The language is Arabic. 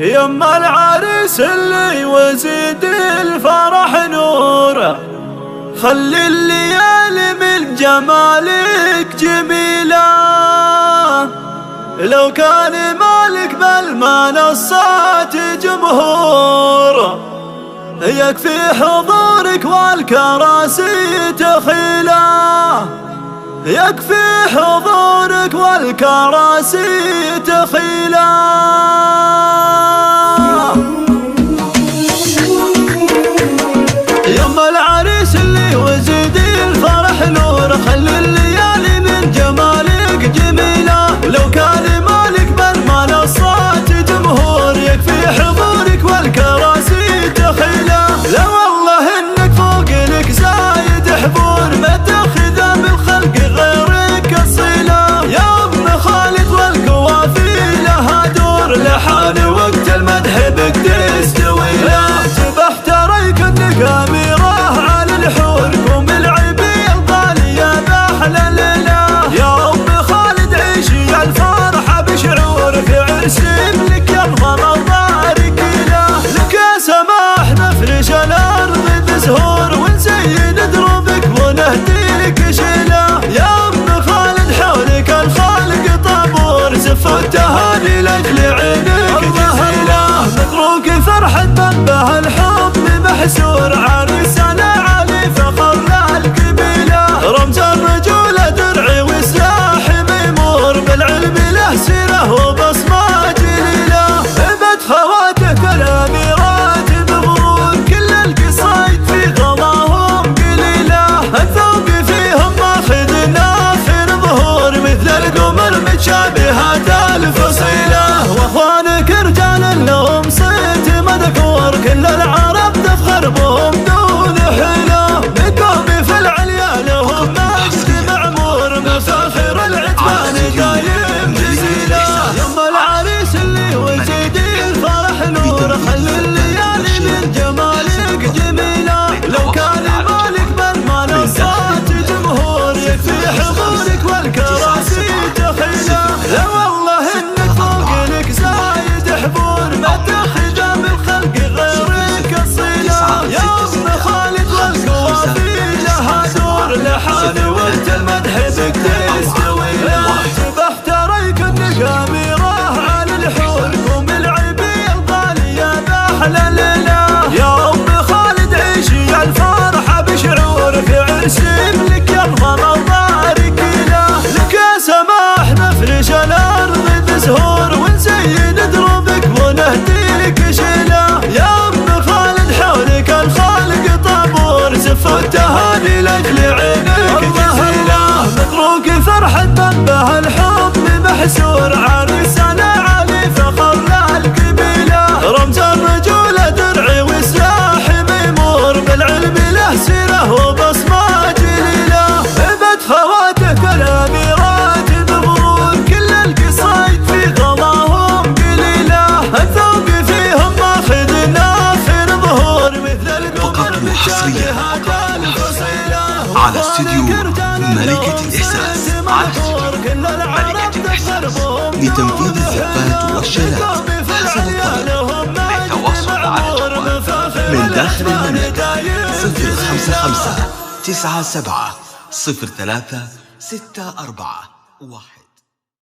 يما العريس اللي وزيد الفرح نوره، خلي الليالي من جمالك جميلة. لو كان مالك بالمنصات جمهور، يكفي حضورك والكراسي تخيله، يكفي حضورك والكراسي تخيله. يما العريس اللي وزيد الفرح نور، خلي الليالي من جمالك جميلة. لو كان مالك بالمنصات جمهور، يكفي حضورك والكراسي تخيله. لا والله انك فوق لك زايد حضور، ما تاخذ بالخلق غيرك الصلة. يا ابن خالد والقوافي لها دور، لحان وقت المدح بك تستوي. لا تبحت ريك انك اميره على الحور، قوم العبي الغالية باحلى الليلة. يا ام خالد عيشي الفرحة بشعور، في عرس لك يظهر البارك له. لك يا سماح نفرش الارض بزهور، ونزين دروبك ونهديك شيله. يا ام خالد حولك الخالق طابور، زف التهاني لاجل عينك جزيله. مبروك فرحة منبه الحب محسور، عريسنا علي فخر للقبيله. رمز الرجولة درعي وسلاح ميمور، بالعلم له سيره وبصمه جليله. ابد خواتك الاميرات بغرور، كل القصايد في غضاهم قليله. الذوق فيهم ماخذ نافر ظهور، مثل القمر متشابهات الفصيله. واخوانك رجال لهم صيت مذكور، كل العرب تفخر بهم دون حيله. بقومي في العليا لهم مجد معمور، مفاخر العتبان دايم جزيله. يما العريس اللي وزيد الفرح نور، خلي الليالي من جمالك جميله. لو كان مالك بالمنصات جمهور، يكفي حضورك والكراسي تخيله. لا والله انك فوق لك زايد حضور، ما تاخذ بالخلق غيرك الصله. يا ابن خالد والقوافي لها دور، لحان وقت المدح بك تستوي. لا تبحت ريك انك اميره على الحور، قوم العبي الغالية باحلى الليلة. يا ام خالد عيشي الفرحة بشعور، في عرس لك يظهر البارك له. لك يا سماح نفرش الارض بزهور، ونزين دروبك ونهديك شيله. يا ابن خالد حولك الخالق طابور، زف التهاني لاجل عينك جزيله. مبروك فرحة منبه الحب محسور، عريسنا علي فخر للقبيله. رمز الرجولة درعي وسلاح ميمور، بالعلم له سيره وبصمه جليله. ابد خواتك الاميرات بغرور، كل القصايد في غضاهم قليله. الذوق فيهم ماخذ نافر ظهور، مثل القمر متشابهات الفصيله. على استوديو ملكة الإحساس، على استوديو ملكة الإحساس لتنفيذ الزفات والشيلات حسب الطلب. للتواصل على الجوال من داخل المملكة 055 97 03 64 1.